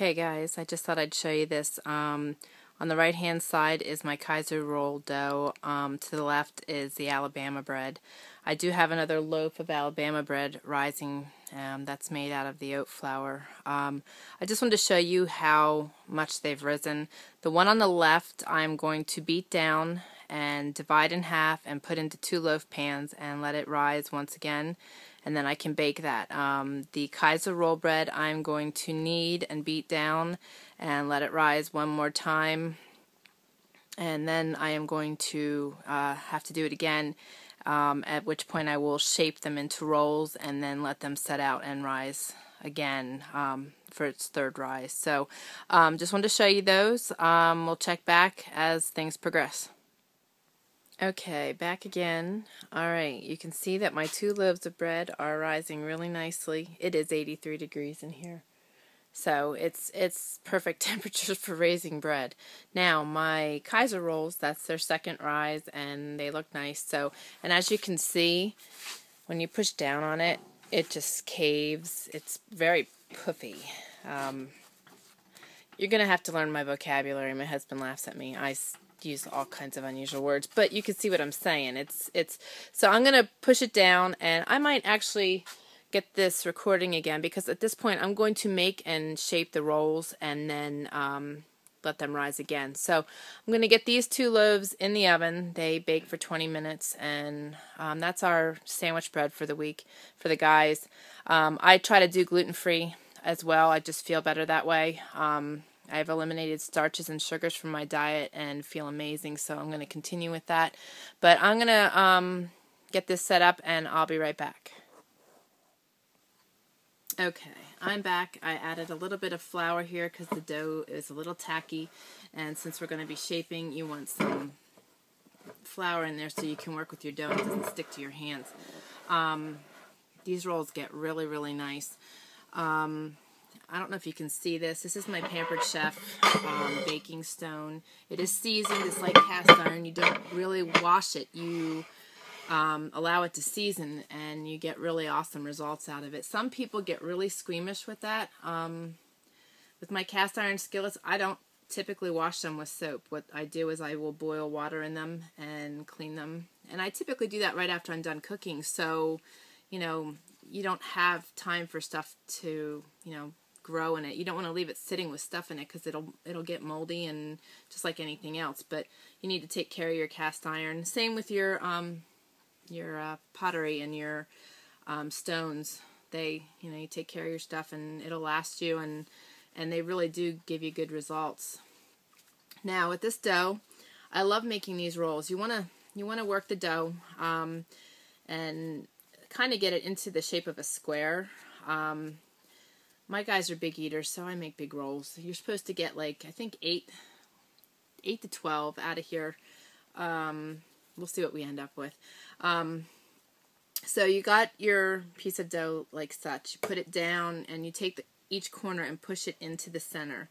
Okay guys, I just thought I'd show you this. On the right hand side is my Kaiser roll dough. To the left is the Alabama bread. I do have another loaf of Alabama bread rising that's made out of the oat flour. I just wanted to show you how much they've risen. The one on the left I'm going to beat down and divide in half and put into 2 loaf pans and let it rise once again, and then I can bake that. The Kaiser roll bread I'm going to knead and beat down and let it rise one more time, and then I am going to have to do it again, at which point I will shape them into rolls and then let them set out and rise again for its third rise. So just wanted to show you those. We'll check back as things progress. Okay, back again. Alright, you can see that my 2 loaves of bread are rising really nicely. It is 83 degrees in here. So it's perfect temperature for raising bread. Now my Kaiser rolls, that's their second rise, and they look nice. So, and as you can see, when you push down on it, it just caves. It's very puffy. You're going to have to learn my vocabulary. My husband laughs at me. I use all kinds of unusual words, but you can see what I'm saying. So I'm going to push it down, and I might actually get this recording again, because at this point I'm going to make and shape the rolls and then let them rise again. So I'm going to get these 2 loaves in the oven. They bake for 20 minutes, and that's our sandwich bread for the week for the guys. I try to do gluten-free as well. I just feel better that way. I've eliminated starches and sugars from my diet and feel amazing, so I'm going to continue with that. But I'm going to get this set up, and I'll be right back. Okay, I'm back. I added a little bit of flour here because the dough is a little tacky, and since we're going to be shaping, you want some flour in there so you can work with your dough and it doesn't stick to your hands. These rolls get really, really nice. I don't know if you can see this. This is my Pampered Chef baking stone. It is seasoned. It's like cast iron. You don't really wash it. You allow it to season, and you get really awesome results out of it. Some people get really squeamish with that. With my cast iron skillets, I don't typically wash them with soap. What I do is I will boil water in them and clean them. And I typically do that right after I'm done cooking. So, you know, you don't have time for stuff to, you know, grow in it. You don't want to leave it sitting with stuff in it because it'll get moldy, and just like anything else. But you need to take care of your cast iron. Same with your pottery and your stones. You take care of your stuff, and it'll last you, and they really do give you good results. Now with this dough, I love making these rolls. You want to work the dough and kind of get it into the shape of a square. My guys are big eaters, so I make big rolls. You're supposed to get, like, I think 8 to 12 out of here. We'll see what we end up with. So you got your piece of dough like such. You put it down, and you take each corner and push it into the center.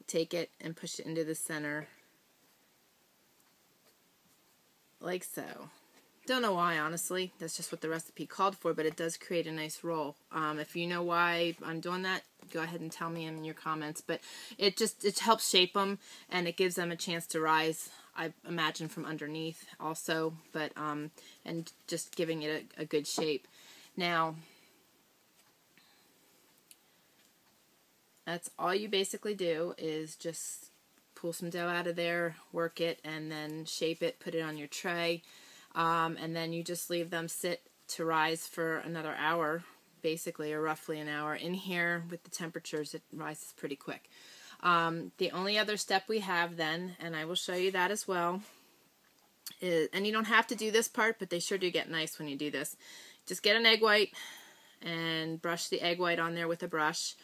Take it and push it into the center, like so. Don't know why, honestly. That's just what the recipe called for, but it does create a nice roll. If you know why I'm doing that, go ahead and tell me in your comments. But it helps shape them, and it gives them a chance to rise, I imagine, from underneath also, but and just giving it a good shape. Now, that's all you basically do, is just pull some dough out of there, work it, and then shape it, put it on your tray. And then you just leave them sit to rise for another hour, basically, or roughly an hour. In here, with the temperatures, it rises pretty quick. The only other step we have then, and I will show you that as well, is, and you don't have to do this part, but they sure do get nice when you do this. Just get an egg white and brush the egg white on there with a brush.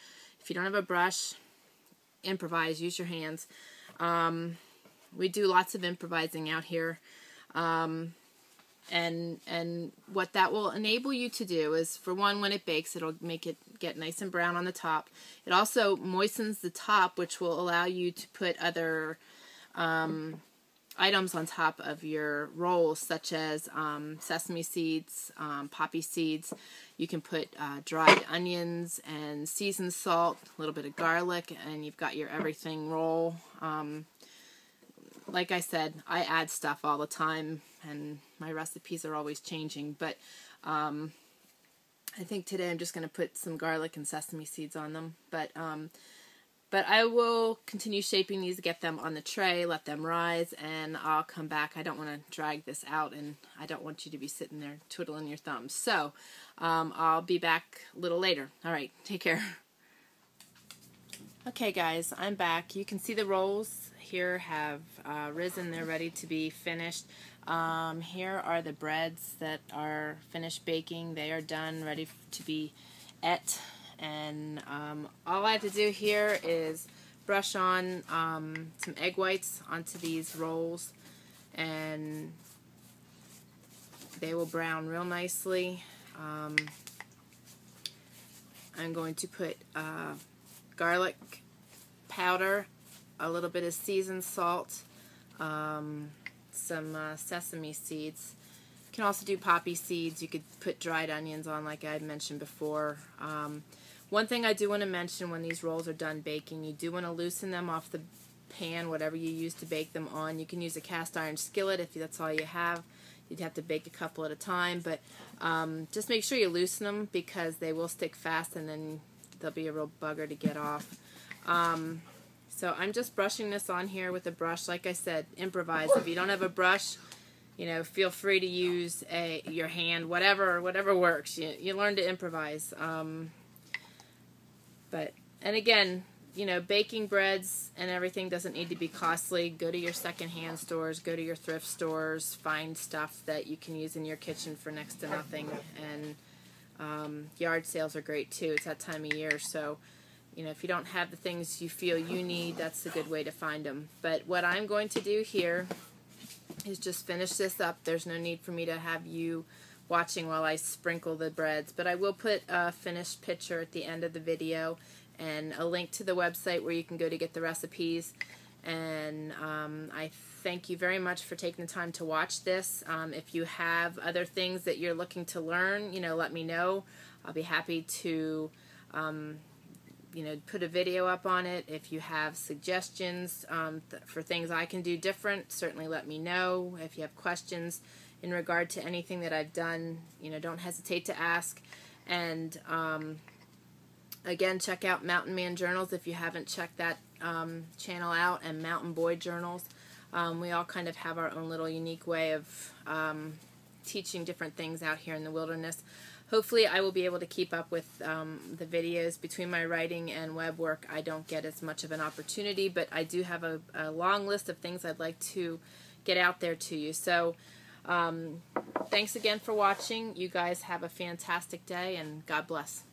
If you don't have a brush, improvise, use your hands. We do lots of improvising out here. And what that will enable you to do is, for one, when it bakes, it'll make it get nice and brown on the top. It also moistens the top, which will allow you to put other items on top of your rolls, such as sesame seeds, poppy seeds. You can put dried onions and seasoned salt, a little bit of garlic, and you've got your everything roll. Like I said, I add stuff all the time, and my recipes are always changing, but I think today I'm just going to put some garlic and sesame seeds on them, but I will continue shaping these, get them on the tray, let them rise, and I'll come back. I don't want to drag this out, and I don't want you to be sitting there twiddling your thumbs. So I'll be back a little later. All right, take care. Okay, guys, I'm back. You can see the rolls here have risen. They're ready to be finished. Here are the breads that are finished baking. They are done, ready to be ate. And all I have to do here is brush on some egg whites onto these rolls, and they will brown real nicely. I'm going to put garlic powder, a little bit of seasoned salt, some sesame seeds. You can also do poppy seeds. You could put dried onions on, like I had mentioned before. One thing I do want to mention, when these rolls are done baking, you do want to loosen them off the pan, whatever you use to bake them on. You can use a cast iron skillet if that's all you have. You'd have to bake a couple at a time, but just make sure you loosen them, because they will stick fast and then they'll be a real bugger to get off. So I'm just brushing this on here with a brush. Like I said, improvise. If you don't have a brush, you know, feel free to use your hand, whatever works. You learn to improvise. And again, you know, baking breads and everything doesn't need to be costly. Go to your secondhand stores, go to your thrift stores, find stuff that you can use in your kitchen for next to nothing. And yard sales are great too. It's that time of year, so you know, if you don't have the things you feel you need, that's a good way to find them. But what I'm going to do here is just finish this up. There's no need for me to have you watching while I sprinkle the breads, but I will put a finished picture at the end of the video and a link to the website where you can go to get the recipes. And I thank you very much for taking the time to watch this. If you have other things that you're looking to learn, you know, let me know. I'll be happy to you know, put a video up on it. If you have suggestions for things I can do different, certainly let me know. If you have questions in regard to anything that I've done, you know, don't hesitate to ask. And again, check out Mountain Man Journals if you haven't checked that channel out, and Mountain Boy Journals. We all kind of have our own little unique way of teaching different things out here in the wilderness. Hopefully I will be able to keep up with the videos. Between my writing and web work, I don't get as much of an opportunity, but I do have a long list of things I'd like to get out there to you. So thanks again for watching. You guys have a fantastic day, and God bless.